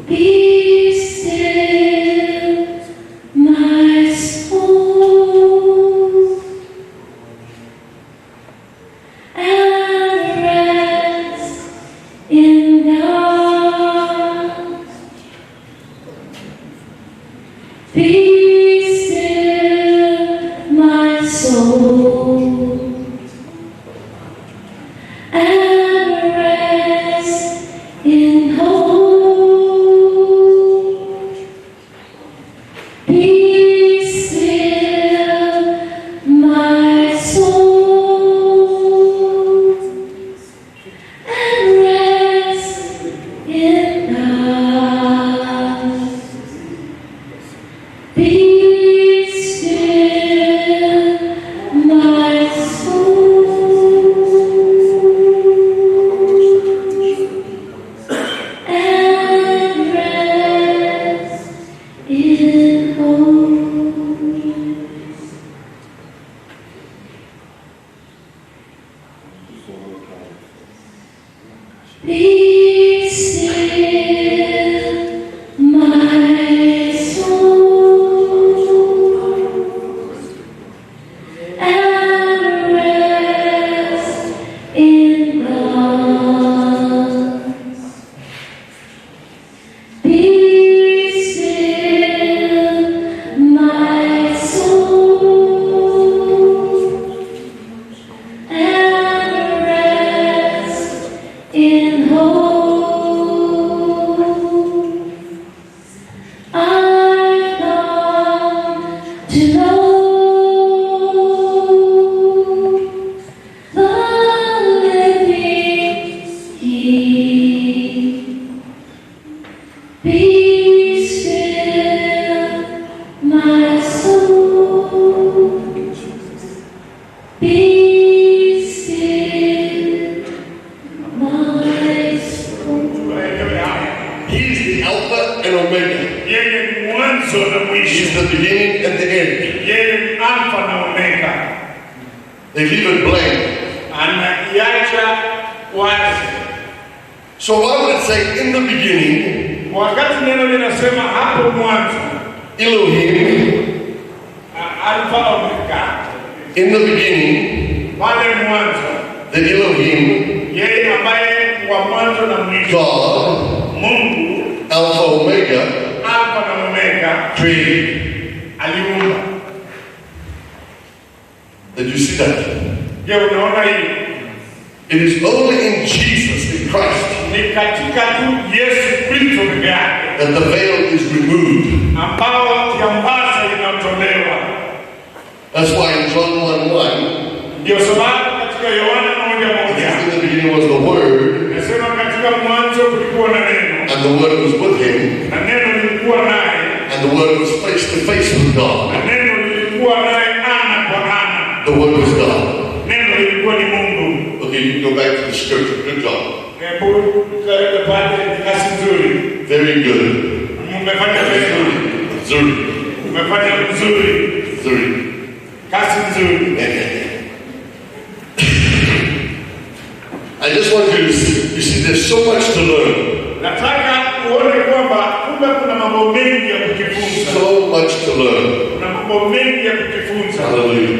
Be still. Be still, my soul, and rest in hope. Be still, my soul, and rest in God. Be still, my soul, and rest in hope. Be still, my soul, and rest in God. Be still, my soul, and rest in hope. I've come to know the living King. Be still, my soul. Be still, my soul. He's the Alpha and Omega. Yeye ni mwanzo na mwisho. He's the beginning and the end. Yeye ni Alfa na Omega. They leave it blank. Anaiacha wazi. So why would it say in the beginning, Wakati neno linasema hapo mwanzo, Elohim, Alfa Omega, in the beginning, pale mwanzo, the Elohim, yeye ambaye wa mwanzo na mwisho, God, Mungu, Alpha Omega, Alfa na Omega, created. aliumba. Did you see that? Je, unaona hii? It is only in Jesus, in Christ, Ni katika tu Yesu Kristo peke yake that the veil is removed. ambao kiambaza inatolewa. That's why in John 1:1, Ndio sababu katika Yohana in 1:1 the beginning was the Word, nasema katika mwanzo kulikuwa na neno, and the Word was with Him, na neno lilikuwa naye, and the Word was face to face with God. na neno lilikuwa naye ana kwa ana. The Word was God. Neno lilikuwa ni Mungu. Okay, you can go back to the scripture. Good job. Hebu tukaenda pale, kasi nzuri. Very good. Mmefanya vizuri. Zuri. Mmefanya vizuri. Zuri. Kasi nzuri. I just want you to see, there's so much to learn. Nataka uone kwamba kumbe kuna mambo mengi ya kujifunza. So much to learn. Kuna mambo mengi ya kujifunza. Hallelujah.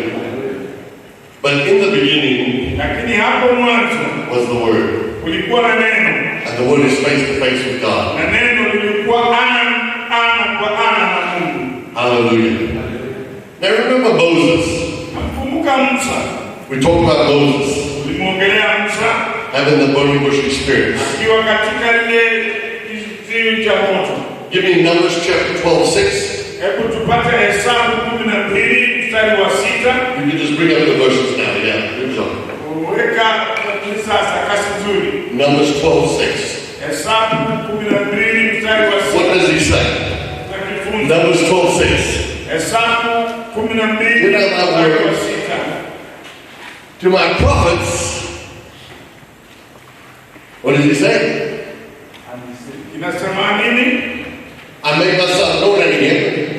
But in the beginning Lakini hapo mwanzo was the Word. kulikuwa na neno, And the Word is face to face with God. na neno lilikuwa ana kwa ana na Mungu. Hallelujah. Now remember Moses. Nakumbuka Musa, We talked about Moses tulimwongelea Musa having the burning bush experience. akiwa katika ile kiziwi cha moto. Give me Numbers chapter 12:6. Hebu tupate Hesabu 12 mstari wa 6. You can just bring up the verses now. Yeah, good job. Weka sasa kasi nzuri. Numbers 12:6. Hesabu 12 mstari wa 6. What does he say? Tutajifunza. Numbers 12:6. Hesabu 12 You know my mstari wa words. 6. To my prophets, what did he say? Inasema nini? I made myself known unto him.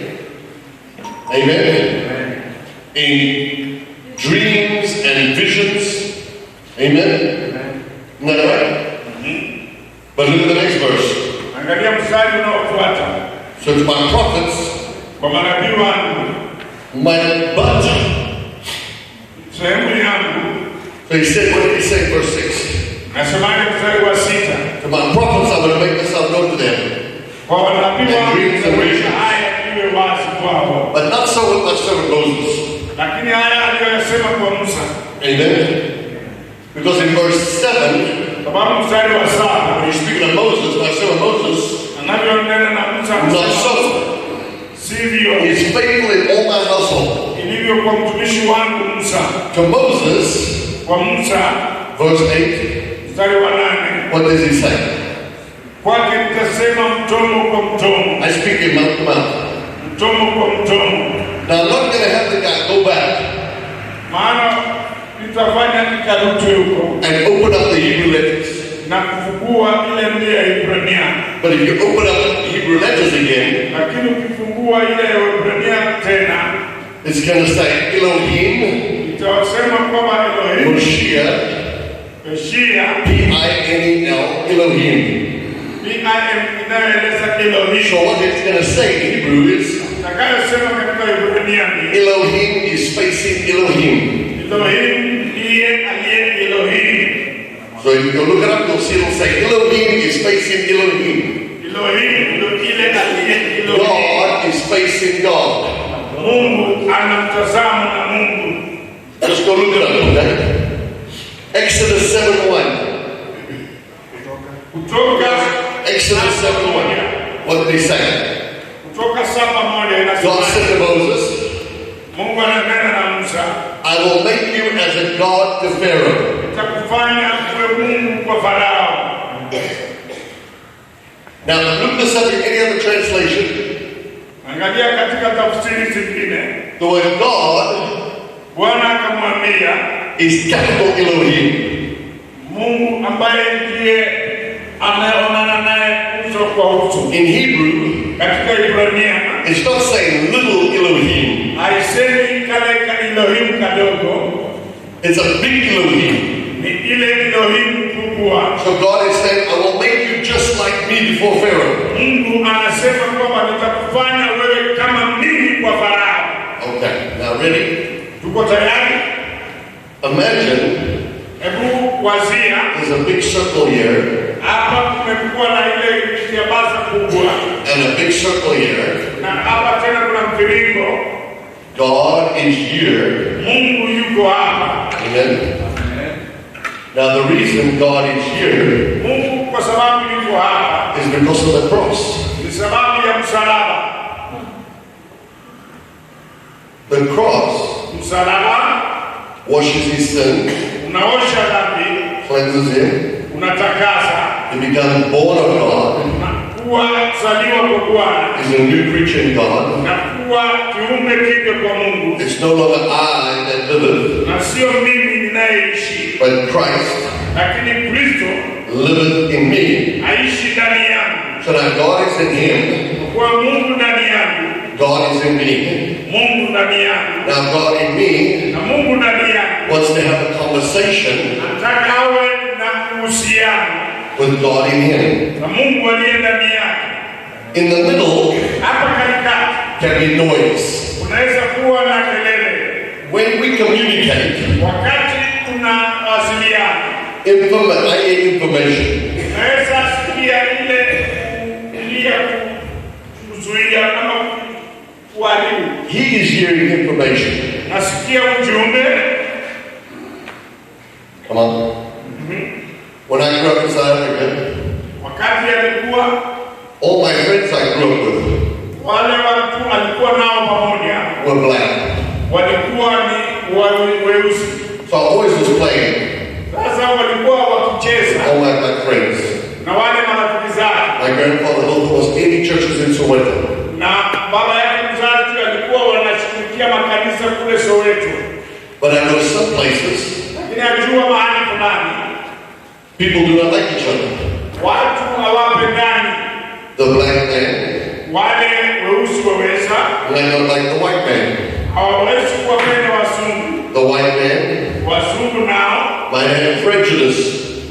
Amen. In dreams and visions. Amen. Isn't that right? But look at the next verse. Angalia mstari unaofuata. So to my prophets, Kwa manabii wangu, my but. sehemu yangu. So he said, what did he say in verse 6? Nasemaje mstari wa 6? To my prophets, I'm going to make myself known to them. Kwa manabii wangu, And dreams and visions. haya iwe wazi kwao. But not so with my servant Moses. Lakini haya aliyosema kwa Musa. Amen. Because in verse 7, Sababu mstari wa 7 when he's speaking of Moses, my servant Moses, anavyonena na Musa, not so. sivyo He is faithful in all my household. ilivyo kwa mtumishi wangu Musa. To Moses, Kwa Musa, verse 8, mstari wa 8, what does he say? kwake nitasema mtomo kwa mtomo, I speak in mouth to mouth. mtomo kwa mtomo. Now I'm not going to have the guy go back Maana nitafanya nikarudi huko and open up the Hebrew letters. na kufungua ile ndia ya Ibrania. But if you open up the Hebrew letters again, Lakini ukifungua ile ya Ibrania tena, it's going to say Elohim, itasema kwamba Elohim, Moshiach, Meshia, P-I-N-E-L, Elohim. inayoeleza Elohim. So what it's going to say in Hebrew is Takayosema katika Ibrania ni Elohim is facing Elohim. Elohim ndiye aliye Elohim. So if you look it up, you'll see it'll say Elohim is facing Elohim. Elohim ndio ile aliye Elohim. God is facing God. Mungu anamtazama na Mungu. Let's go look it up, okay? Exodus 7:1. Kutoka Exodus 7:1. What did he say? Kutoka 7:1 inasema God said to Moses, Mungu ananena na Musa, I will make you as a God to Pharaoh. nitakufanya uwe Mungu kwa Farao. Now look this up in any other translation. Angalia katika tafsiri zingine, The word God Bwana akamwambia is capital Elohim. Mungu ambaye ndiye anayeonana naye uso kwa uso. In Hebrew, Katika Ibrania it's not saying little Elohim. haisemi kale ka Elohim kadogo, It's a big Elohim. ni ile Elohim kubwa. So God is saying, I will make you just like me before Pharaoh. Mungu anasema kwamba nitakufanya wewe kama mimi kwa Farao. Okay, now ready? Tuko tayari? Imagine Hebu wazia, there's a big circle here hapa kumekuwa na ile kiambaza kubwa, and a big circle here. na hapa tena kuna mviringo. God is here. Mungu yuko hapa. Amen. Now the reason God is here Mungu kwa sababu yuko hapa is because of the cross. ni sababu ya msalaba. The cross Msalaba washes his sin, unaosha dhambi, cleanses him, unatakasa, he becomes born of God, unakuwa zaliwa kwa Bwana, is a new creature in God. unakuwa kiumbe kipya kwa Mungu, It's no longer I that liveth, na sio mimi ninayeishi, but Christ lakini Kristo liveth in me. aishi ndani yangu. So now God is in him, Kwa Mungu ndani yangu, God is in me. Mungu ndani yangu, Now God in me na Mungu ndani yangu wants to have a conversation nataka awe na uhusiano with God in him. na Mungu aliye ndani yake. In the middle Hapa katikati can be noise. unaweza kuwa na kelele. When we communicate, Wakati tunawasiliana, information, unaweza sikia ile kuzuia kama kuharibu. he is hearing information. Nasikia ujumbe. Come on. When I grew up in South Africa, Wakati alikuwa all my friends I grew up with wale watu alikuwa nao pamoja were black. walikuwa ni weusi. So I always was playing. Sasa walikuwa wakicheza All my black friends. na wale marafiki zake, My grandfather built almost 80 churches in Soweto. na baba yake mzazi alikuwa wanashirikia makanisa kule Soweto. But I know some places, Lakini ajua mahali fulani people do not like each other. watu hawapendani. The black man Wale weusi waweza might not like the white man. hawawezi kuwapenda wazungu. The white man Wazungu nao might have prejudice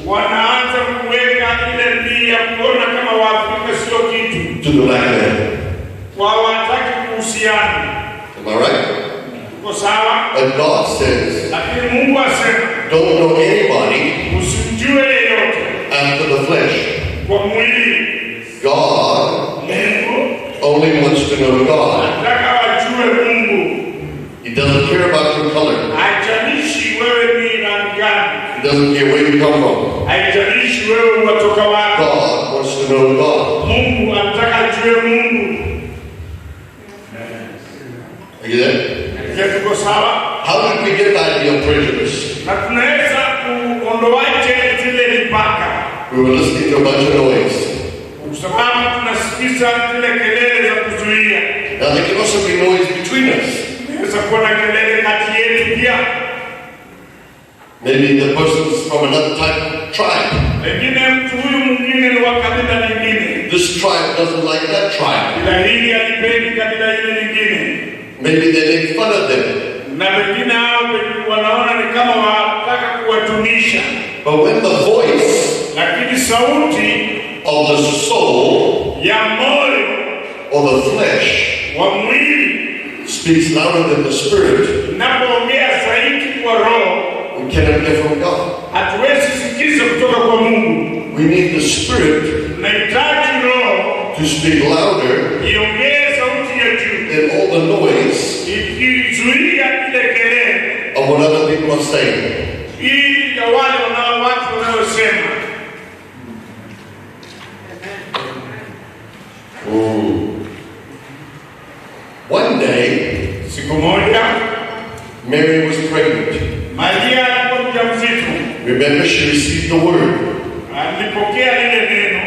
wanaanza kuweka ile nia kuona kama Waafrika sio kitu, to the black man. hawataki kuhusiana. Am I right? Uko sawa? But God says, Lakini Mungu asema don't know anybody usimjue yeyote after the flesh. kwa mwili. God Mungu only wants to know God. anataka He doesn't care about your color. Haijalishi wewe ni rangi gani. He doesn't care where you come from. Haijalishi wewe unatoka wapi. God wants to know God. Mungu anataka ajue Mungu. Are you there? Je, tuko sawa? How did we get the idea of prejudice? Na tunaweza kuondoaje zile mipaka? We were listening to a bunch of noise. Kwa sababu tunasikiza zile kelele za kuzuia. Now there can also be noise between us. Inaweza kuwa na kelele kati yetu pia. Maybe the person's from another type of tribe. Pengine mtu huyu mwingine ni wa kabila lingine. This tribe doesn't like that tribe. Kabila hili halipendi kabila hili lingine. Maybe they make fun of them. Na wengine hao wanaona ni kama wanataka kuwatunisha. But when the voice Lakini sauti of the soul ya moyo or the flesh wa mwili speaks louder than the spirit, inapoongea zaidi kwa roho, we cannot hear from God. hatuwezi sikiza kutoka kwa Mungu. We need the spirit Tunahitaji roho to speak louder iongee sauti ya juu, than all the noise ikizuia ile kelele of what other people are saying. ili ya wale watu wanaosema. One day, Siku moja Mary was pregnant. Maria alikuwa mjamzito. Remember, she received the word. Alipokea lile neno.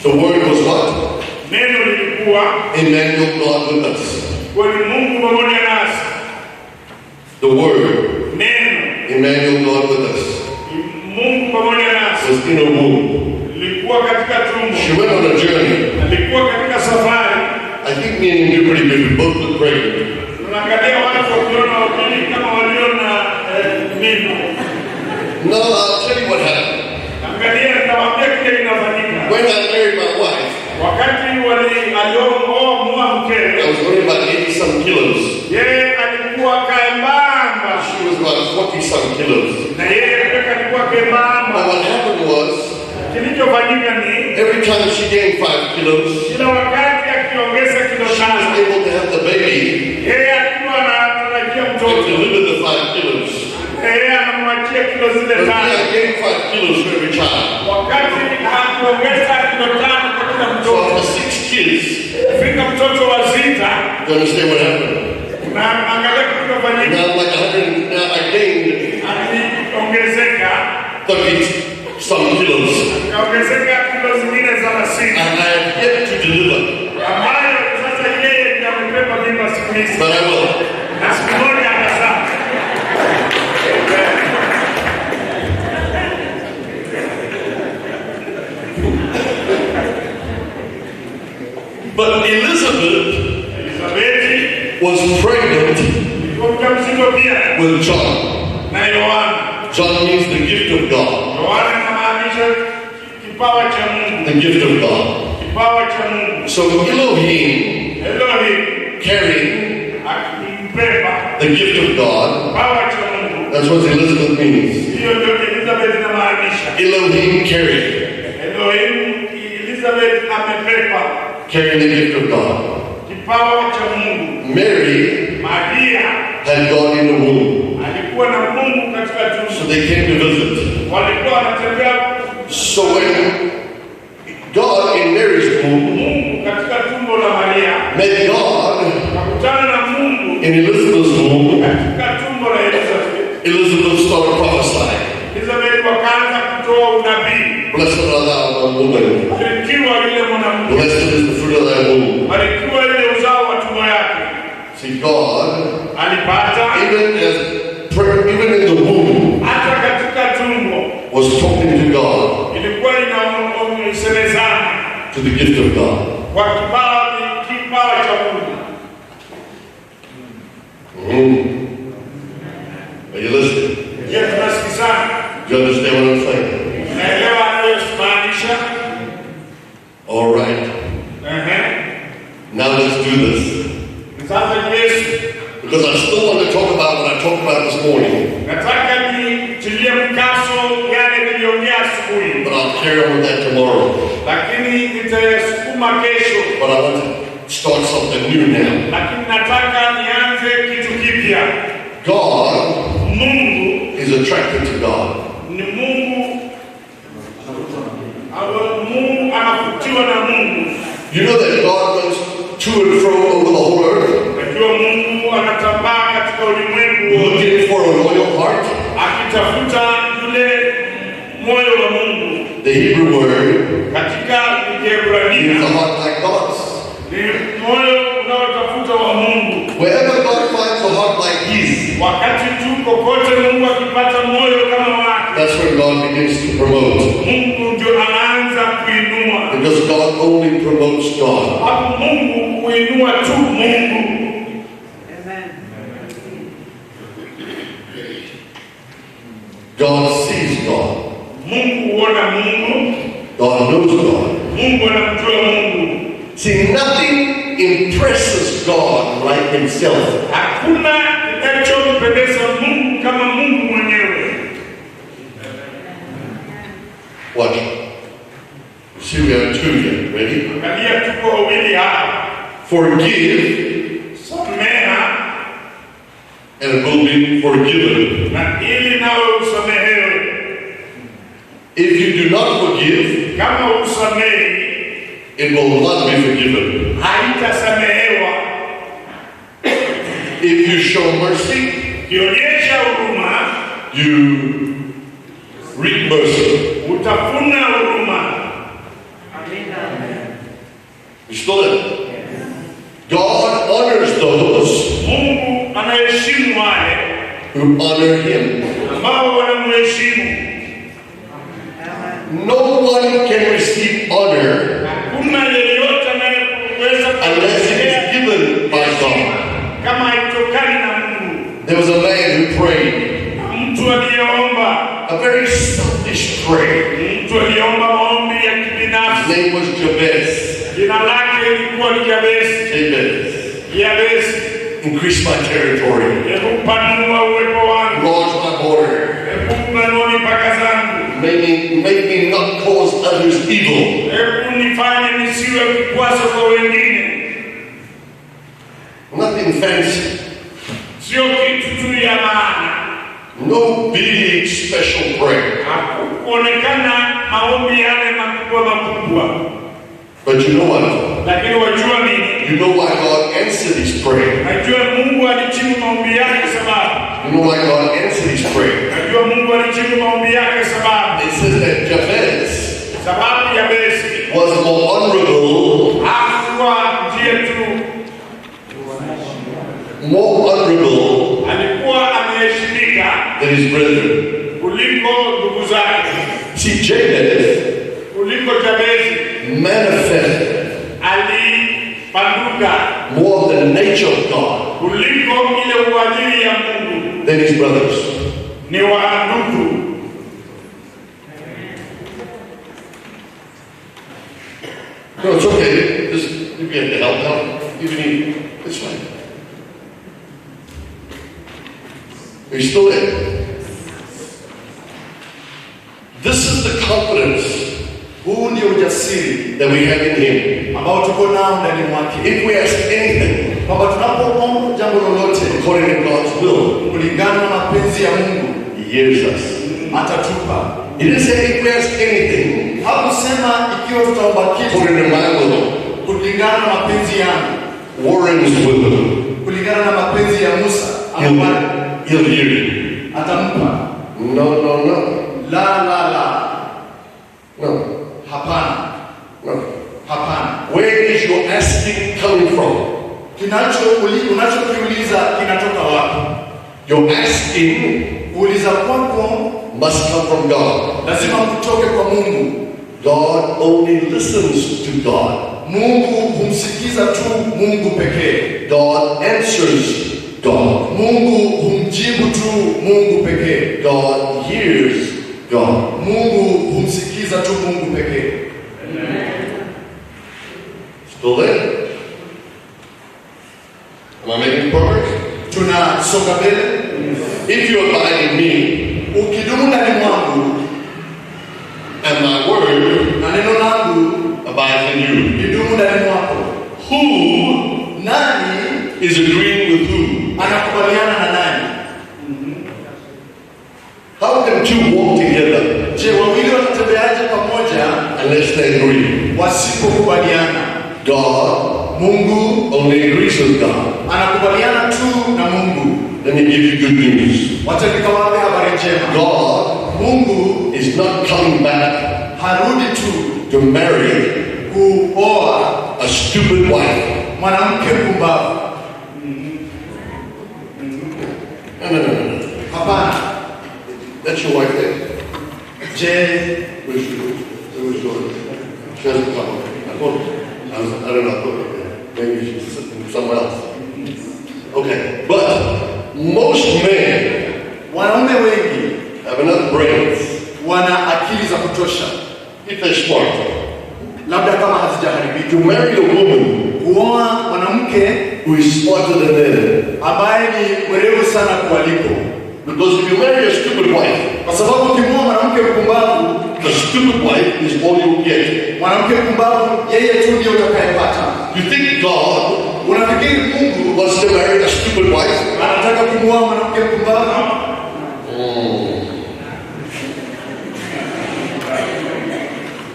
The word was what? Neno lilikuwa Emmanuel, God with us. kwa Mungu pamoja nasi. The word, Neno Emmanuel, God with us, Mungu pamoja nasi was in a womb. lilikuwa katika tumbo. She went on a journey. Alikuwa katika safari. I think me and you do pretty good. We both look pregnant. Tunaangalia watu wakiona wawili kama waliona mimba. No, I'll tell you what happened. Angalia, nitawaambia kile kinafanyika. When I married my wife, Wakati aliomuoa mkewe, I was only about 80 some kilos. yeye alikuwa kaembamba. She was about 40 some kilos. Na yeye peka alikuwa But kembamba. what happened was, Kilichofanyika ni every time she gained 5 kilos, kila wakati akiongeza kilo she was tano, able to have the baby yeye alikuwa anatarajia and mtoto. deliver the 5 kilos. Yeye anamwachia kilo zile But me, tano. I gained 5 kilos for every child. Wakati akiongeza kilo tano kwa kila So mtoto, after 6 kids, fika mtoto wa sita, you understand what happened? na angalia kilichofanyika. Now I'm like 100, now I gained Aliongezeka, 30 some kilos. akaongezeka kilo zingine za masita, And I have yet to deliver. ambayo sasa yeye ndiye amebeba mimba siku hizi. But I will. Na siku moja atazaa. But Elizabeth Elizabeti was pregnant alikuwa mjamzito pia with John. na Yohana. John means the gift of God. Yohana inamaanisha kipawa cha Mungu, The gift of God. kipawa cha Mungu. So Elohim Elohim carrying akimbeba the gift of God. kipawa cha Mungu. That's what Elizabeth means. Hiyo ndio Elizabeth inamaanisha. Elohim carried. Elohim, Elizabeth amebeba Carrying the gift of God. kipawa cha Mungu. Mary Maria had God in the womb. alikuwa na Mungu katika So tumbo. they came to visit. Walikuwa wanatembea So when God in Mary's womb Mungu katika tumbo la Maria, met God wakutana na Mungu in Elizabeth's womb, katika tumbo la Elizabeth. Elizabeth started prophesying. Elizabeth wakaanza kutoa unabii. Blessed art thou among women. Barikiwa yule mwanamke, Blessed is the fruit of thy womb. barikiwa yule uzao wa tumbo yake. See, God, Alipata even in the womb, hata katika tumbo, was talking to God, ilikuwa inasemezana to the gift of God. kwa kipawa cha Mungu. Are you listening? Je, tunasikizana? Do you understand what I'm saying? Naelewa anayomaanisha. All right. Now let's do this. Sasa Yesu, Because I still want to talk about what I talked about this morning, nataka nitilie mkazo yale niliongea asubuhi, but I'll carry on with that tomorrow. lakini nitayasukuma kesho. But I want to start something new now. Lakini nataka nianze kitu kipya. vipya. God Mungu is attracted to God. ni Mungu. Mungu anavutiwa na Mungu. You know that God runs to and fro over the whole earth, Najua Mungu anatambaa katika ulimwengu wote looking for a loyal heart. akitafuta yule moyo wa Mungu. The Hebrew word Katika means Kiebrania a heart like God's. ni moyo unaotafuta wa Mungu. Wherever God finds a heart like His, Wakati tu kokote Mungu akipata moyo kama wake, that's when God begins to promote. Mungu ndio anaanza kuinua. Because God only promotes God. Hapo Mungu huinua tu Mungu. God sees God. Mungu huona Mungu. God knows God. Mungu anamjua Mungu. See, nothing impresses God like Himself. Hakuna kinachompendeza Mungu kama Mungu mwenyewe. Watch. See, we have two here. Ready? Angalia, tuko wawili hapa. Forgive, Sameha and it will be forgiven. na ili nawe usamehewe. If you do not forgive, Kama usamehi, it will not be forgiven. haitasamehewa. If you show mercy, Kionyesha huruma, you reap mercy. utafuna huruma. You still there? God honors those Mungu anaheshimu wale who honor Him. ambao wanamheshimu. No one can receive honor Hakuna yeyote anayeweza unless it is given by God. kama haitokani na Mungu. There was a man who prayed, Mtu aliyeomba, a very selfish prayer. mtu aliyeomba maombi ya His kibinafsi. name was Jabez. Jina lake lilikuwa ni Yabesi. Jabez. Yabesi, Increase my territory. hebu panua uwepo wangu, Enlarge my border. hebu panua mipaka zangu, Make me not cause others evil. hebu nifanye nisiwe kikwazo kwa wengine. Nothing fancy. Sio kitu tu ya maana. No big special prayer. Hakuonekana maombi yale makubwa makubwa. But you know what? Lakini wajua nini? You know why God answered his prayer. Najua Mungu alijibu maombi yake sababu. You know why God answered his prayer. Najua Mungu alijibu maombi yake sababu. It says that Jabez Sababu Yabesi was more honorable, hakuwa ndiye tu, alikuwa ameheshimika than his brethren. kuliko ndugu zake. See, Jabez Kuliko Yabesi manifested alipanduka more the nature of God kuliko ile uadili ya Mungu than his brothers. ni wa ndugu. No, it's okay. Just if you have to help. If you need, it's fine. Are you still there? This is the confidence Huu ndio ujasiri that we have in Him. ambao tuko nao ndani mwake, If we ask anything kwamba tunapoomba jambo lolote according to God's will, kulingana na mapenzi ya Mungu He hears us. atatupa. He didn't say if we ask anything Hakusema ikiwa tutaomba kitu according to my will, kulingana na mapenzi yangu, Warren's will, kulingana na mapenzi ya Musa He'll hear you. atampa. No. La. No. Hapana. Hapana. Where is your asking coming from? Unachokiuliza kinatoka wapi? Your asking Kuuliza kwako must come from God. lazima kutoke kwa Mungu. God only listens to God. Mungu humsikiza tu Mungu pekee. God answers God. Mungu humjibu tu Mungu pekee. God hears God. Mungu humsikiza tu Mungu pekee. Still there? Am I making progress? Tunasonga mbele. If you abide in me, Ukidumu ndani mwangu and my word na neno langu abides in you, lidumu ndani mwako, who nani is agreeing with who? anakubaliana na nani? How can two walk together Je, wawili wanatembeaje pamoja unless they agree? wasipokubaliana? God Mungu only agrees with God. anakubaliana tu na Mungu. Let me give you good news. Wacha nikawape habari njema. God Mungu is not coming back harudi tu to marry kuoa a stupid wife. mwanamke mpumbavu. No. Hapana. That's your wife there. Je, Where's yours? She hasn't come. I don't know. Maybe she's sitting somewhere else. Okay. But most men wanaume wengi have enough brains wana akili za kutosha, if they're smart labda kama hazijaharibika, to marry a woman kuoa mwanamke who is smarter than them. ambaye ni mwerevu sana kuwaliko. Because if you marry a stupid wife, Kwa sababu ukimwoa mwanamke mpumbavu, the stupid wife is all you get. mwanamke mpumbavu yeye tu ndiye utakayepata. You think God Unafikiri Mungu wants to marry a stupid wife? anataka kumwoa mwanamke mpumbavu?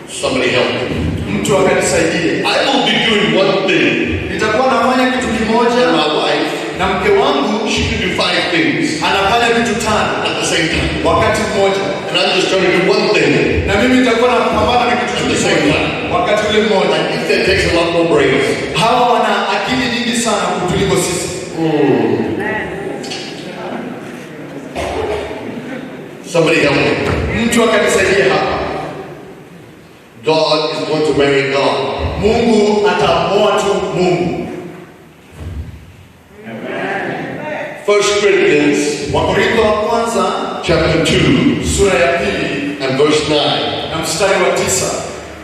Somebody help me. Mtu akanisaidie. I will be doing one thing. Nitakuwa nafanya kitu kimoja And my wife, na mke wangu she can do 5 things anafanya vitu 5 at the same time. wakati mmoja, And I'm just trying to do one thing. na mimi nitakuwa napambana na kitu At the same kimoja time. wakati ule mmoja. I think that takes a lot more brains. Hawa wana akili nyingi sana kutuliko sisi. Somebody help me. Mtu akanisaidia hapa. God is going to marry God. Mungu ataoa tu Mungu. 1 Corinthians Wakorintho wa kwanza chapter 2 sura ya 2 and verse 9. na mstari wa 9.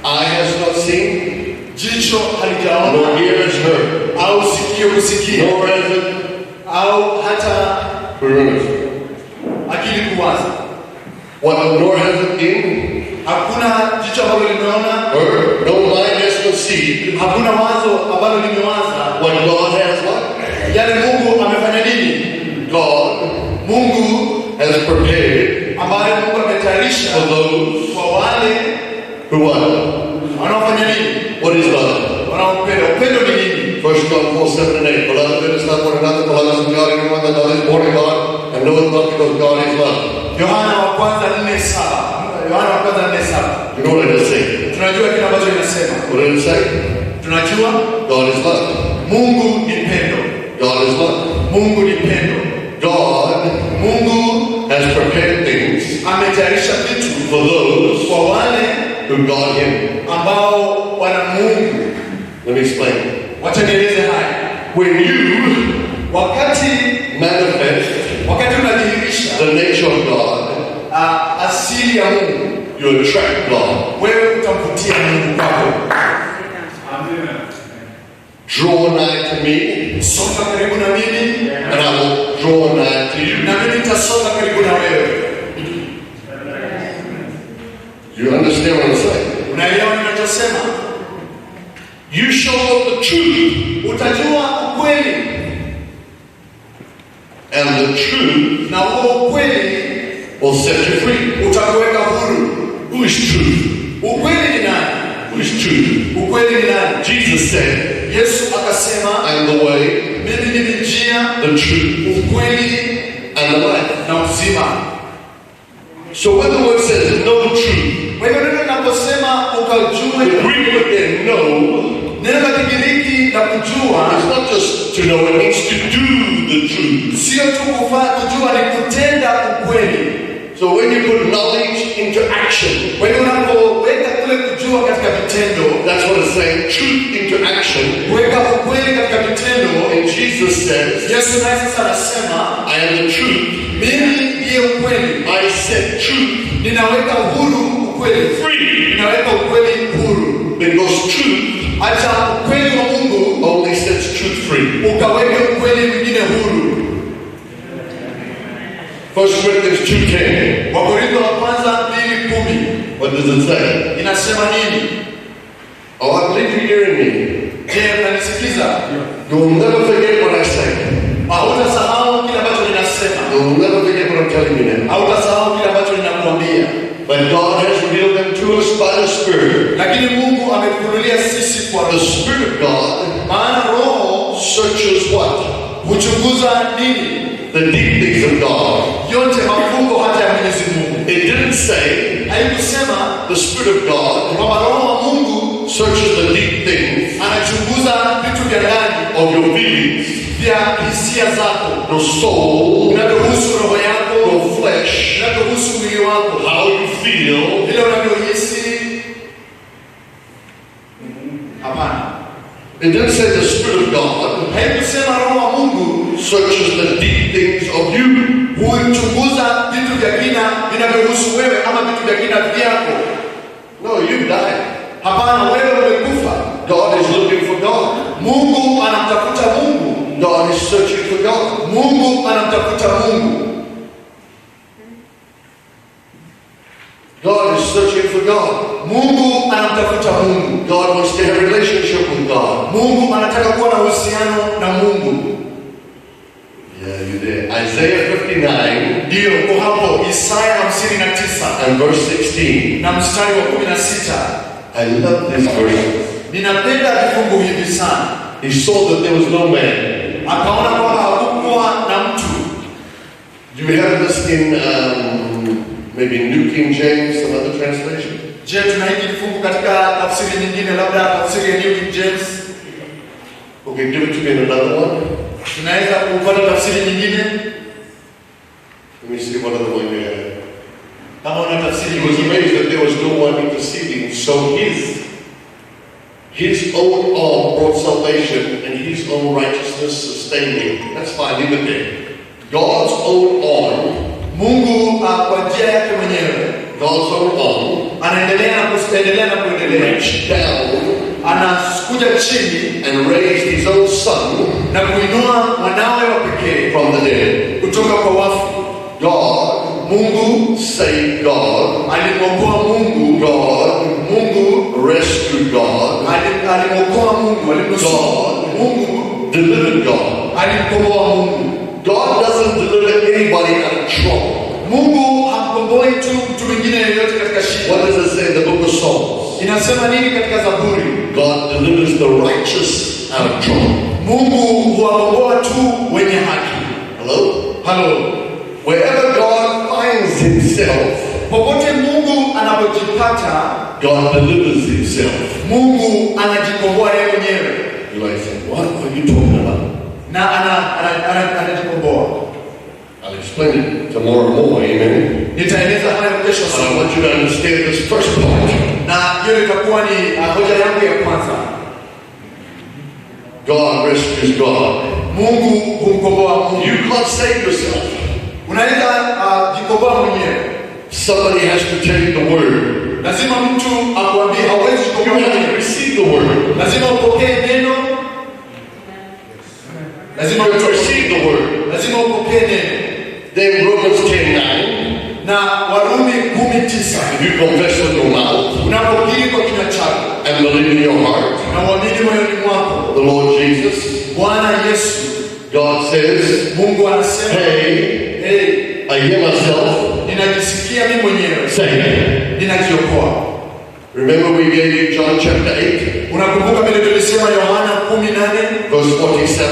Eye has not seen, Jicho nor halijaona ear has heard, au sikio kusikia nor has it au hata akili kuwaza. nor has it been Hakuna jicho ambalo limeona, heard, no mind has conceived hakuna wazo ambalo limewaza what God has what? yale Mungu amefanya nini. God Mungu has prepared ambaye Mungu ametayarisha for those kwa wale who what? wanaofanya nini, What is love? wanaopenda. Upendo ni nini? 1 John 4, 7 and 8. Beloved, let us love one another, for love is God, everyone that love is born of God, and knoweth not because God is love. Yohana wa kwanza 4:7. Yohana wa kwanza 4:7. You know what I just said? Tunajua kile ambacho inasema. What did it say? Tunajua God is love. Mungu ni pendo. God is love. Mungu ni pendo. God Mungu has prepared things ametayarisha vitu for those kwa wale who God Him. ambao wana Mungu. Let me explain. Wacha nieleze haya. When you Wakati manifest unadhihirisha the nature of God, asili ya Mungu, you attract God. wewe utamvutia Mungu kwako. Draw nigh to me, Songa karibu na mimi and I will draw nigh to you. na mimi nitasonga karibu na wewe. You understand what I'm saying? Unaelewa ninachosema? You shall know the truth, Utajua ukweli, and the truth na huo ukweli will set you free. utakuweka huru. Who is truth? Ukweli ni nani? Who is truth? Ukweli ni nani? Jesus said, Yesu akasema, I am the way, mimi ni njia, the truth, ukweli and the life. na uzima. So when the word says know truth, Kwa hivyo neno linaposema the ukajue, Greek word there, know, neno la Kigiriki la kujua it's not just to know, it means to do the truth. sio tu kujua, ni kutenda ukweli. So when you put knowledge into action, Kwa hivyo unapoweka kule kujua katika vitendo, that's what it's saying, truth into action. kuweka ukweli katika vitendo. And Jesus says, Yesu naye sasa anasema, I am the truth. mimi ndiye ukweli, I set truth ninaweka huru ukweli, free. ninaweka ukweli huru. Because truth Acha ukweli wa Mungu only sets truth free. ukaweke ukweli mwingine huru. 1 Corinthians 2:10. Wakorintho wa kwanza 2:10 What does it say? inasema nini? Oh, I believe you're hearing me. Je, mnanisikiza? You will never forget what I say. Hautasahau kile ambacho ninasema. You'll never forget what I'm telling you now. Hautasahau kile ambacho ninakuambia. But God has revealed them to us by the Spirit. Lakini Mungu amefunulia sisi kwa The Spirit of God maana Roho searches what? huchunguza nini? The deep things of God. Yote mafumbo hata ya Mwenyezi Mungu. It didn't say Haikusema the Spirit of God kwamba Roho wa Mungu searches the deep things anachunguza vitu vya ndani of your feelings, vya hisia zako, your soul, vinavyohusu roho yako, your flesh, vinavyohusu mwili wako, how you feel. vile unavyohisi. Hapana. It didn't say the Spirit of God Haikusema Roho wa Mungu searches the deep things of you. huchunguza vitu vya kina vinavyohusu wewe ama vitu vya kina vyako. No, you died. Hapana, wewe umekufa. God is looking for God. Mungu anamtafuta Mungu. God is searching for God. Mungu anamtafuta Mungu. God is searching for God. Mungu anamtafuta Mungu. God wants to have a relationship with God. Mungu anataka kuwa na uhusiano na Mungu. Yeah, you there. Isaiah 59 Ndio, kwa hapo Isaya 59 and verse 16. na mstari wa 16. I love this verse. Ninapenda vifungu hivi sana. He saw that there was no man. Akaona kwamba hakukuwa na mtu. Do you have this in maybe New King James, another translation? Je, tuna hiki kifungu katika tafsiri nyingine, labda tafsiri ya New King James? Okay, give it to me in another one. Tunaweza kupata tafsiri nyingine? Let me see what other one you have. Kama una tafsiri He was nyingine. amazed that there was no one interceding, so his own arm brought salvation and his own righteousness sustained him. That's fine, leave it there. God's own arm, Mungu kwa njia yake mwenyewe God's own arm, anaendelea na kuendelea. reached down Anakuja chini and raised his own son na kuinua mwanawe wa pekee from the dead. kutoka kwa wafu. God, Mungu saved God. alimwokoa Mungu. God, Mungu rescued God. alimwokoa Mungu. Alimnusuru Mungu. Delivered God. Alimkomboa Mungu. God doesn't deliver anybody out of trouble. Mungu hamkomboi tu mtu mwingine yeyote katika shida. What does it say in the book of Psalms? Inasema nini katika Zaburi? God delivers the righteous out of trouble. Mungu huwakomboa tu wenye haki. Hello? Wherever God finds himself, Popote Mungu anapojipata, God delivers himself. Mungu anajikomboa yeye mwenyewe. You might say, what are you talking about? Na anajikomboa. I'll explain it tomorrow more, amen? Nitaeleza haya kesho But I sana. want you to understand this first part. Na hiyo itakuwa ni hoja yangu ya kwanza. God rescues God. Mungu humkomboa Mungu. You can't save yourself. Unaweza jikomboa mwenyewe. Somebody has to tell you the word. Lazima mtu akuambie hauwezi You kukomboa have to mwenyewe. receive the word. Lazima upokee neno. Lazima You have to upokee. receive the word. Lazima upokee neno. Then Romans 10:9. Na Warumi 10:9. If you confess with your mouth Unapokiri kwa kinywa chako and believe in your heart na uamini moyoni mwako the Lord Jesus, Bwana Yesu, God says, Mungu anasema, hey, I hear myself ninajisikia mimi mwenyewe, saying, ninajiokoa. remember we gave you John chapter 8, Unakumbuka vile tulisema Yohana 18, verse 47?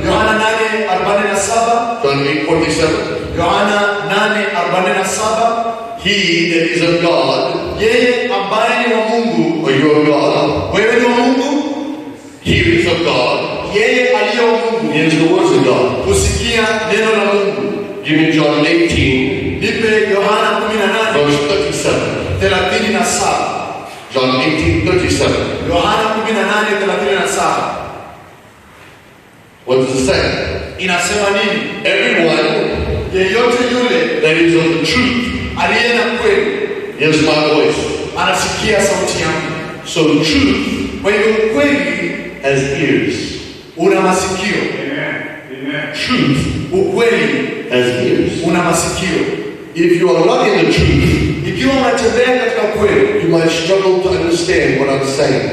Yohana 8:47, John 8:47. Yohana 8:47, He that is of God, yeye ambaye ni wa Mungu, or you of God, wewe ni wa Mungu, he is of God, yeye aliye wa Mungu, he is the words of God. kusikia neno la Mungu. Give me John 18, Nipe Yohana 18, verse 37. 37. John 18:37. Yohana 18:37. What does it say? Inasema nini? Everyone Yeyote yule that is of the truth aliye na kweli hears my voice. anasikia sauti yangu. So truth Kwa hiyo kweli has ears. una masikio. Truth Ukweli has ears. una masikio. If you are not in the truth, Ikiwa unatembea katika ukweli, you might struggle to understand what I'm saying.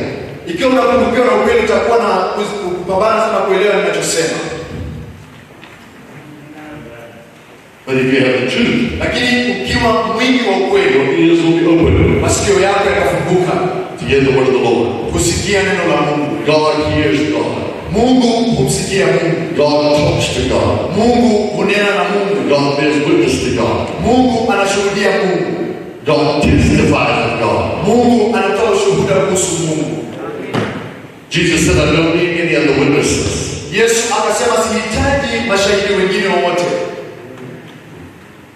ikiwa unapungukiwa na ukweli, utakuwa na kupambana sana kuelewa ninachosema. But if you have the truth, Lakini ukiwa mwingi wa ukweli, your ears will be open masikio yako yatafunguka to hear the word of the Lord. kusikia neno la Mungu. God hears God. Mungu humsikia Mungu. God talks to God. Mungu hunena na Mungu. God bears witness to God. Mungu anashuhudia Mungu. God testifies of God. Mungu anatoa ushuhuda kuhusu Mungu. Jesus said, I don't need any other witnesses. Yesu akasema sihitaji mashahidi wengine wowote.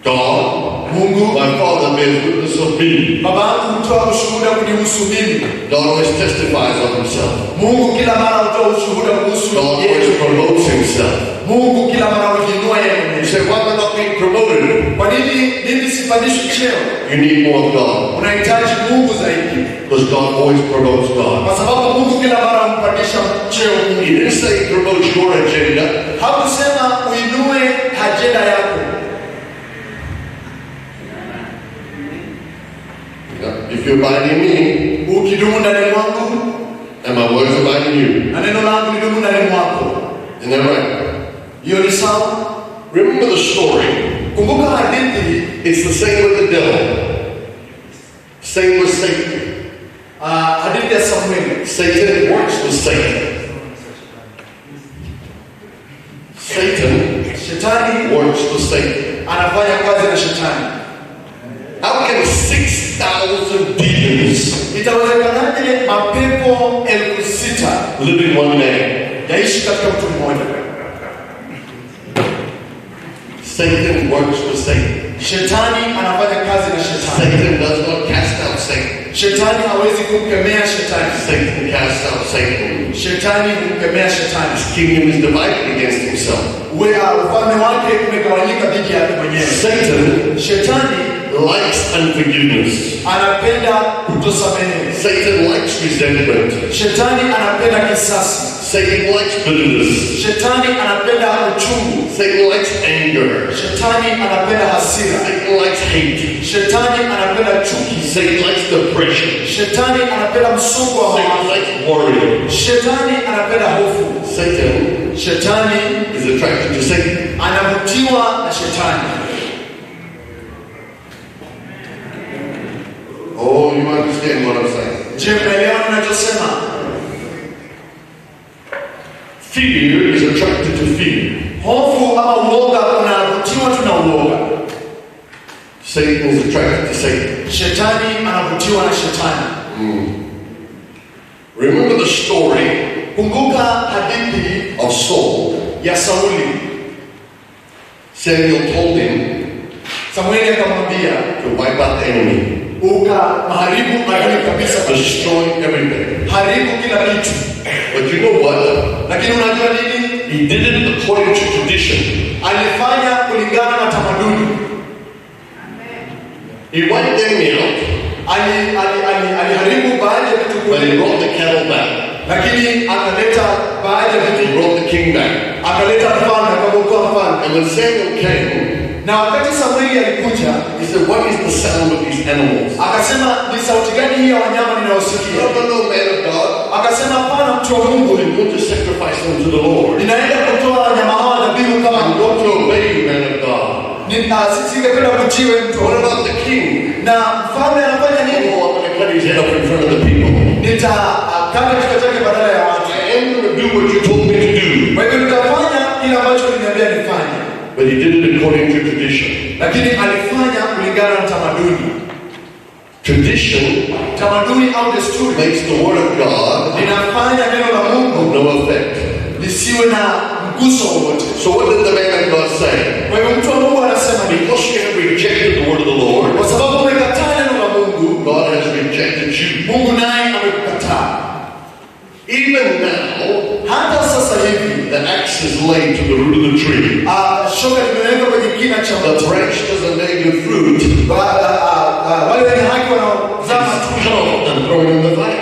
God, Mungu, my Father bears witness of me. Baba yangu hutoa ushuhuda kunihusu mimi. God always testifies of himself. Mungu kila mara hutoa ushuhuda kuhusu God always yeye. promotes himself. Mungu kila mara hujiinua yeye You mwenyewe. say, why am I not being promoted? Kwa nini mimi sipandishwi cheo? You need more of God. Unahitaji Mungu zaidi. Because God always promotes God. Kwa sababu Mungu kila mara humpandisha cheo Mungu. He didn't say he promotes your agenda. Hakusema uinue ajenda yako. If you abide in me, Ukidumu ndani mwangu and my words abide in you. na neno langu lidumu ndani mwako. Isn't that right? Hiyo ni sawa. Remember the story. Kumbuka hadithi. It's the same with the devil. Same with Satan. Hadithi ya Samueli. Satan works with Satan. Satan Shetani works with Satan. anafanya kazi na shetani. How can 6,000 demons Itawezekanaje mapepo 6,000 live in one man? yaishi katika mtu mmoja? Satan works with Satan. Shetani anafanya kazi na shetani. Satan does not cast out Satan. Shetani hawezi kumkemea shetani. Satan casts out Satan. Shetani humkemea shetani. His kingdom is divided against himself. Ufalme wake umegawanyika dhidi yake mwenyewe. Satan Shetani likes unforgiveness. anapenda kutosamehe. Satan likes resentment. Shetani anapenda kisasi. Satan likes bitterness. Shetani anapenda uchungu. Satan likes anger. Shetani anapenda hasira. Satan likes hate. Shetani anapenda chuki. Satan likes depression. Shetani anapenda msongo wa Satan mawazo. likes worry. Shetani anapenda hofu. Satan Shetani is attracted to Satan. anavutiwa na shetani. Oh, you understand what I'm saying? Je, mnaelewa ninachosema? Fear is attracted to fear. Hofu ama uoga unavutiwa tu na uoga. Satan is attracted to Satan. Shetani anavutiwa na shetani. Remember the story Kumbuka hadithi of Saul. ya Sauli. Samuel told him Samueli akamwambia, to wipe out the enemy, maharibu adui kabisa, destroy everything. haribu kila kitu. But you know what? Lakini unajua nini? He did it according to tradition. Alifanya kulingana na tamaduni. He wiped the enemy out, Aliharibu baadhi ya vitu but he kule, brought the cattle back. lakini akaleta baadhi ya He vitu, brought the king back. akaleta mfalme, akamwokoa mfalme. And when Samuel came, Na wakati Samueli alikuja, he said, what is the sound of these animals? akasema ni sauti gani hii ya wanyama ninayosikia? No, man of God. Akasema hapana, mtu wa Mungu, I'm going to sacrifice them to the Lord. ninaenda kutoa wanyama hawa dhabihu I'm kama going to obey you, man of God. singependa kujiwe mtu. What about the king? Na mfalme anafanya nini? Oh, I'm going to cut his head off in front of the people. Nitakata kichwa chake badala ya watu. I am going to do what you told me to do. Kwa hivyo nitafanya kile ambacho uliniambia nifanye. But he did it according to tradition. Lakini alifanya kulingana na tamaduni. Tradition Tamaduni au desturi makes the word of God linafanya neno la Mungu of no effect. lisiwe na mguso wowote. So what did the man of God say? Kwa hivyo mtu wa Mungu anasema ni Because you have rejected the word of the Lord, kwa sababu umekataa neno la Mungu, God has rejected you. Mungu naye amekukataa. Even now, Hata sasa hivi the axe is laid to the root of the tree. shoka limewekwa kwenye kina cha The mti. branch doesn't bear good fruit. Wale wenye haki wanaozaa matunda, Cut off and thrown in the fire.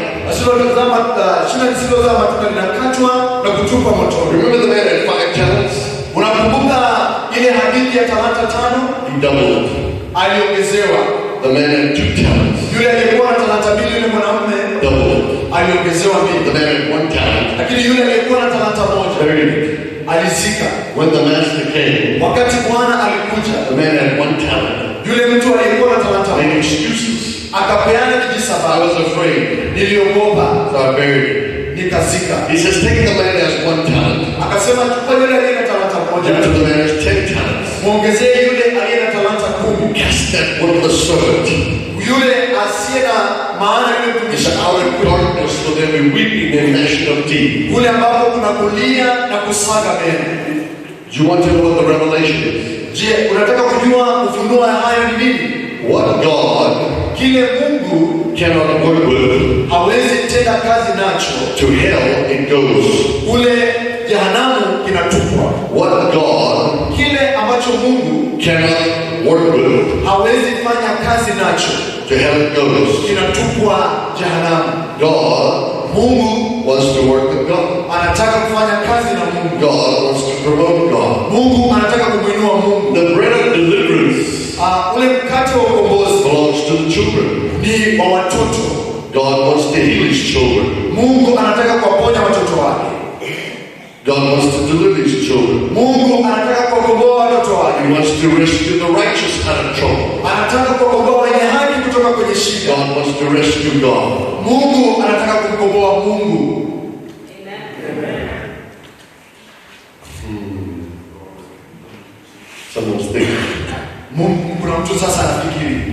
shina lisilozaa matunda linakatwa na kutupwa motoni. Remember the man had 5 talents? Unakumbuka ile hadithi ya talanta 5? He doubled it. Aliongezewa. The man had 2 talents. Yule aliyekuwa na talanta 2, yule mwanamume Doubled it. aliongezewa The 2. man had 1 talent. Lakini yule aliyekuwa na talanta 1 Buried it. alizika. When the master came, Wakati Bwana alikuja, the man had 1 talent. yule mtu aliyekuwa na talanta Made moja excuses. akapeana I kijisababu. was afraid, Niliogopa, so I buried him. nikazika. He says, take the man that has 1 talent. Akasema chukua yule aliye na talanta Give to moja, the man that has 10 talents. muongezee yule aliye na talanta 10. Cast that worthless servant Yule asiye na maana, yule into mtumishi outer darkness, for there will be weeping and gnashing of teeth. kule ambapo kuna kulia na kusaga meno. Do you want to know what the revelation is? Je, unataka kujua ufunuo wa hayo ni nini? What God Kile Mungu cannot work with, hawezi tenda kazi nacho, to hell it goes. kule jehanamu kinatupwa. What God Kile ambacho Mungu cannot work with, hawezi fanya kazi nacho, to hell it goes. kinatupwa jehanamu. God Mungu wants to work with God. anataka kufanya kazi na Mungu. God wants to promote God. Mungu anataka kumwinua Mungu. The bread of deliverance Ule mkate wa ukombozi belongs to the children. ni wa watoto. God wants to heal his children. Mungu anataka kuwaponya watoto wake. God wants to deliver his children. Mungu anataka kuwakomboa watoto wake. He wants to rescue the righteous out of trouble. Anataka kuwakomboa wenye haki kutoka kwenye shida. God wants to rescue God. Mungu anataka kumkomboa Mungu. Someone's thinking, Mungu, kuna mtu sasa anafikiri.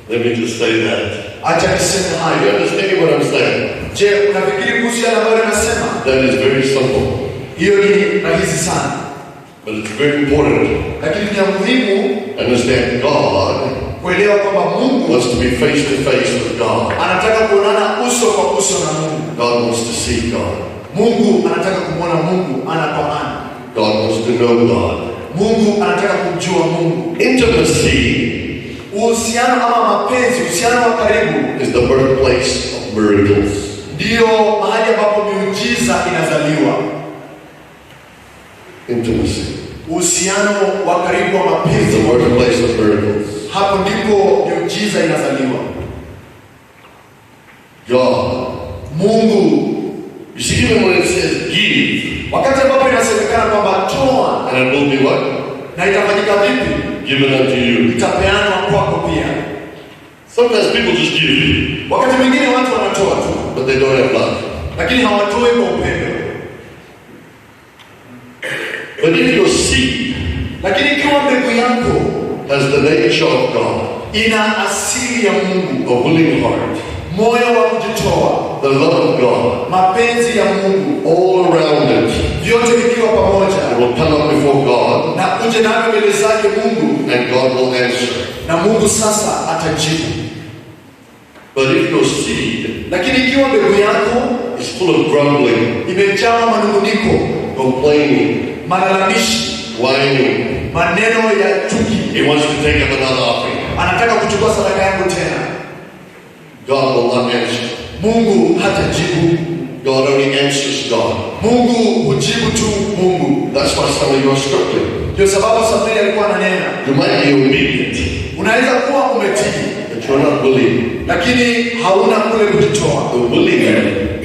let me just say that. Acha niseme Are you hayo. understanding what I'm saying? Je, unafikiri kuhusu yale ambayo ninasema? That is very simple, Hiyo ni rahisi sana, but it's very important lakini ni ya muhimu to understand God kuelewa kwamba Mungu wants to be face to face with God. anataka kuonana uso kwa uso na Mungu. God wants to see God. Mungu anataka kumwona Mungu ana kwa ana. God wants to know God. Mungu anataka kumjua Mungu. Intimacy Uhusiano ama mapenzi, uhusiano wa karibu is the birthplace of miracles. ndio mahali ambapo miujiza inazaliwa. Intimacy Uhusiano wa karibu wa is mapenzi, the birthplace of miracles. hapo ndipo miujiza inazaliwa. God. Mungu, You see, even when it says give, wakati ambapo inasemekana kwamba toa, and it will be what? na itafanyika vipi? Given unto you. Itapeanwa kwako pia. Sometimes people just give, Wakati mwingine watu wanatoa tu, but they don't have love. lakini hawatoi kwa upendo. But if your seed Lakini ikiwa mbegu yako has the nature of God, ina asili ya Mungu, a willing heart, moyo wa kujitoa, the love of God, mapenzi ya Mungu, all around it, vyote vikiwa it pamoja, will come up before God, na uje navyo mbele zake Mungu, and God will answer. na Mungu sasa atajibu. But if your seed Lakini ikiwa mbegu yako is full of grumbling, imejawa manunguniko, complaining, malalamishi, whining, maneno ya chuki, he wants to take up another offering, anataka kuchukua sadaka yangu tena, God will not answer. Mungu hatajibu. God only answers God. Mungu hujibu tu Mungu. That's why some of you are struggling. Ndio sababu Samueli alikuwa ananena, You might be obedient, unaweza kuwa umetii, but you're not willing. lakini hauna kule kujitoa. The willing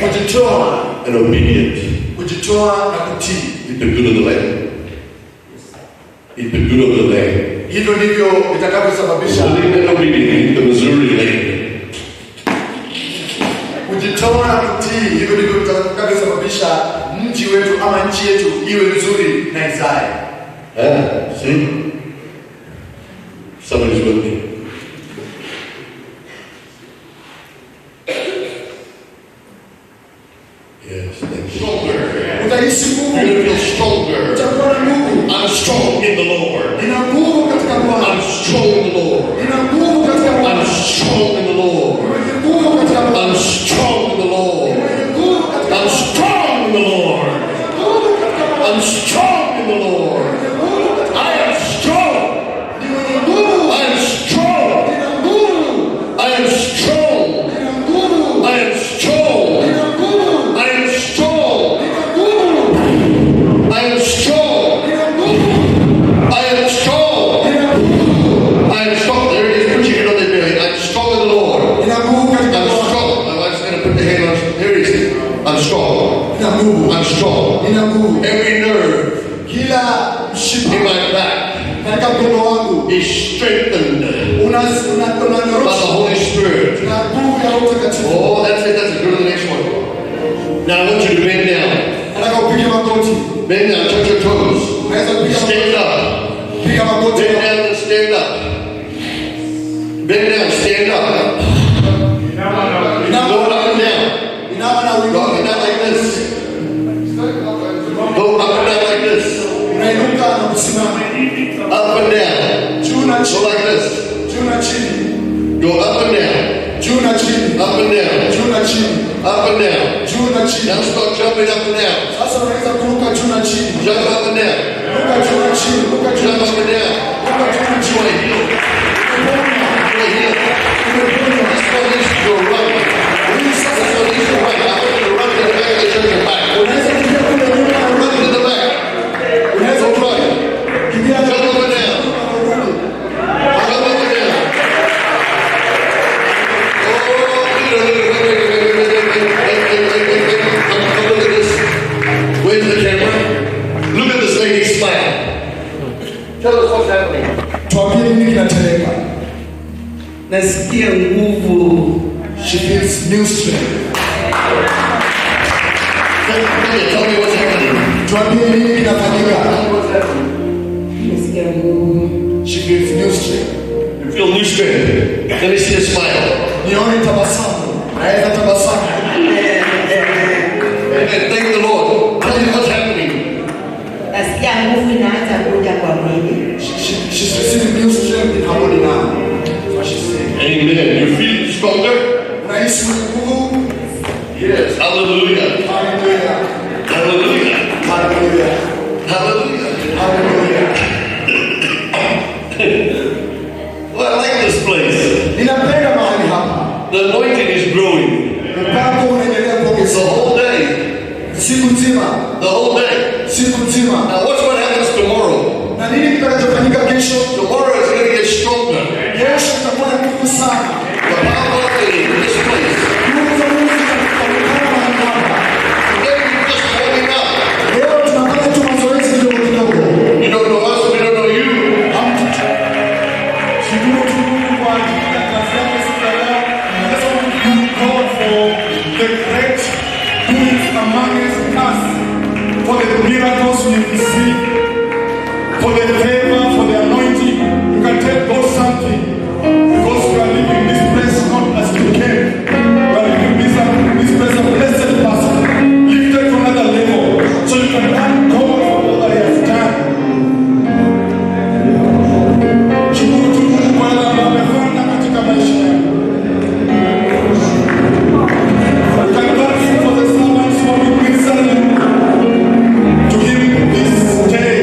Kujitoa, and obedient kujitoa na kutii, eat the good of the land. Eat the good of the land. hivyo ndivyo vitakavyosababisha Willing and obedient, eat the Missouri land. kujitoa na kutii. Hivyo ndivyo vitakavyosababisha mji wetu ama nchi yetu iwe nzuri na izae. See? Somebody's with me. Yes, thank you. Stronger. Utaishi You're nguvu, going to feel stronger. utakuwa na nguvu. I'm strong in the Lord. Nina nguvu katika Bwana, I'm strong in the Lord. nina nguvu katika Bwana, I'm strong in the Lord. mwenye nguvu katika Bwana, I'm strong in the Lord. mwenye nguvu katika I'm strong in the Lord. nguvu katika Bwana, I'm strong in the Lord. mwenye nguvu katika I am strong. ni mwenye nguvu, I am strong. nina nguvu, I am strong. nina nguvu, I am strong. nina nguvu, I am strong. nina nguvu, I am strong. nina nguvu, I am strong. nina nguvu, I am strong. There it is, preaching it on the belly. I'm strong in the Lord. nina nguvu katika I'm Bwana, strong. My wife's going to put the hand on. Here it is. I'm strong. nina nguvu, I'm strong. nina nguvu. Every nerve is strengthened by the unanyorosha Holy Spirit. na nguvu ya Roho Mtakatifu. Oh, that's it. That's it. Go to the next one. Now I want you to bend down. Nataka upige magoti. Bend down. Touch your toes. Unaweza kupiga Stand up. piga magoti. Bend down and stand up. Bend down. Stand up. Go up and down. Inama na Go up and uinuke. down like this. Go up and down like this. Unainuka na kusimama. Up and down. Juu na Go chini. like this. Juu na chini. Go up and down. Juu na chini. Up and down. Juu na chini. Up and down. Juu na chini. Now start jumping up and down. Sasa unaweza kuruka juu na chini. Jump up and down. Ruka juu na chini. Ruka juu Jump na up chini. and down. Ruka juu na You chini. want to heal. You want to heal. This one needs to go run. This one needs to run. I want you to run to the back of the church and back. Unaweza kuja kule nyuma na Run to the back. unaweza Go run. kukimbia na Jump up and down. Jump up and down. Come look at this. Where's the camera? Look at this lady smile. Tell us what's happening. tuambie nini kinatendeka. Nasikia nguvu. She feels new strength. Tell me what's happening. Tuambie nini kinafanyika. Nasikia nguvu. She feels new strength. You feel new strength. Let me see a smile. Nione tabasamu. Naweza tabasamu. Amen. Thank the Lord. Tell me what's happening. Nasikia nguvu inaanza kuja kwa mwili. She's receiving new strength in her body now. That's what she's saying. Amen. You feel stronger? Unahisi nguvu? Yes. Hallelujah. Hallelujah. Hallelujah. Hallelujah. Hallelujah. Hallelujah. Well, I like this place. Ninapenda mahali hapa. The anointing is growing. Upako unaendelea The kuongezeka. whole day. Siku nzima. The whole day. Siku nzima. Now watch what happens tomorrow. Na nini kitakachofanyika kesho? Tomorrow is going to get stronger. Kesho itakuwa na nguvu sana. The power of God in this place. Nguvu za Mungu zitaonekana mahali hapa. Today you're just warming up. Leo tunafanya tu mazoezi kidogo kidogo. You don't know us, we don't know you. Shukuru tu Mungu kwa ajili ya kazi yake siku ya leo. Let's thank God for the great doings among us, for the miracles we receive, for the favor, for the anointing. You can tell God something because we are leaving this place not as we came. We are leaving this place a blessed person, lifted to another level. So you can thank God for all that He has done. Shukuru tu Mungu kwa yale ambayo amefanya katika maisha yako. You can thank Him for the servants who have been listening to Him this day.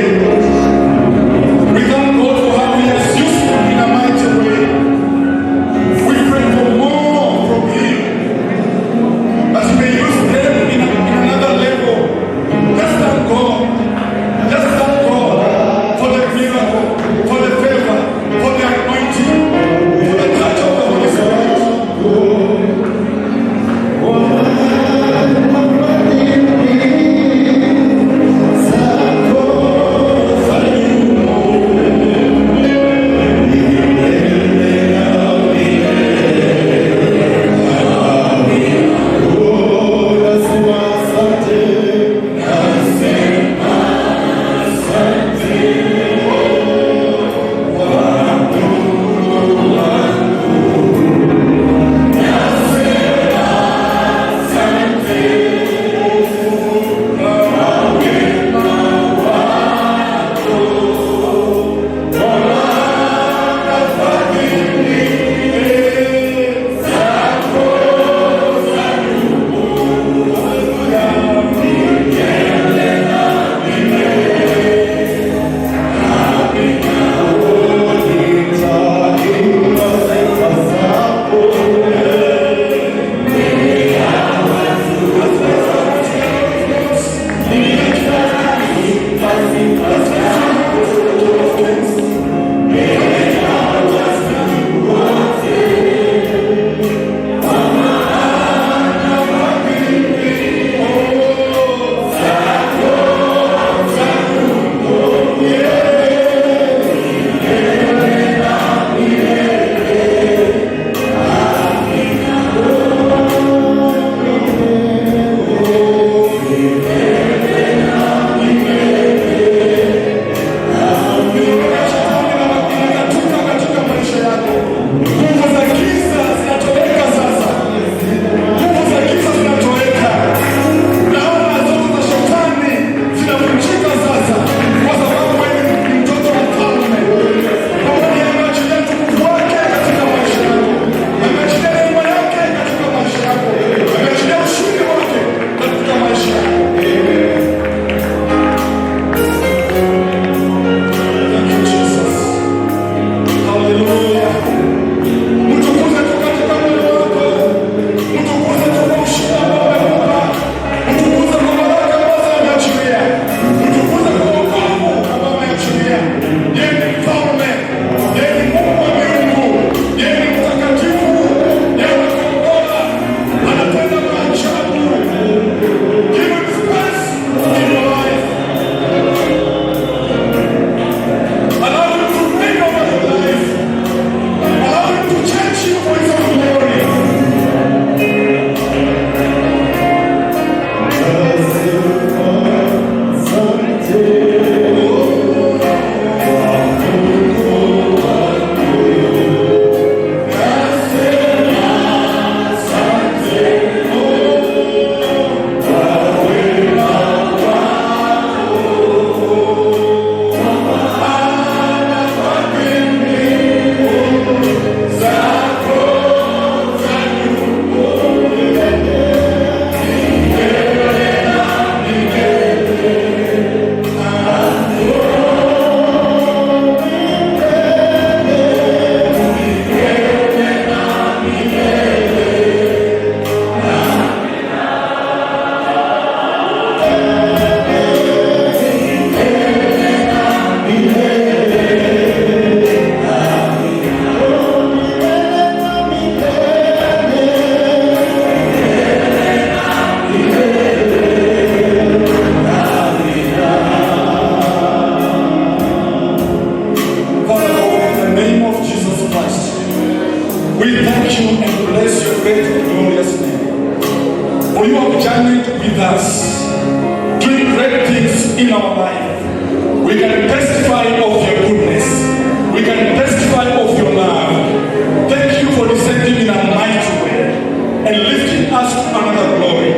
great glorious name. For you have journeyed with us, doing great things in our life. We can testify of your goodness. We can testify of your love. Thank you for descending in a mighty way and lifting us to another glory.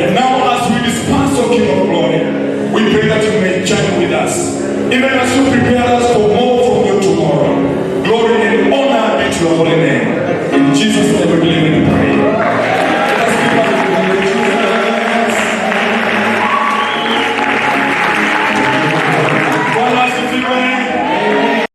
And now as we disperse, O King of glory, we pray that you may journey with us. Even as you prepare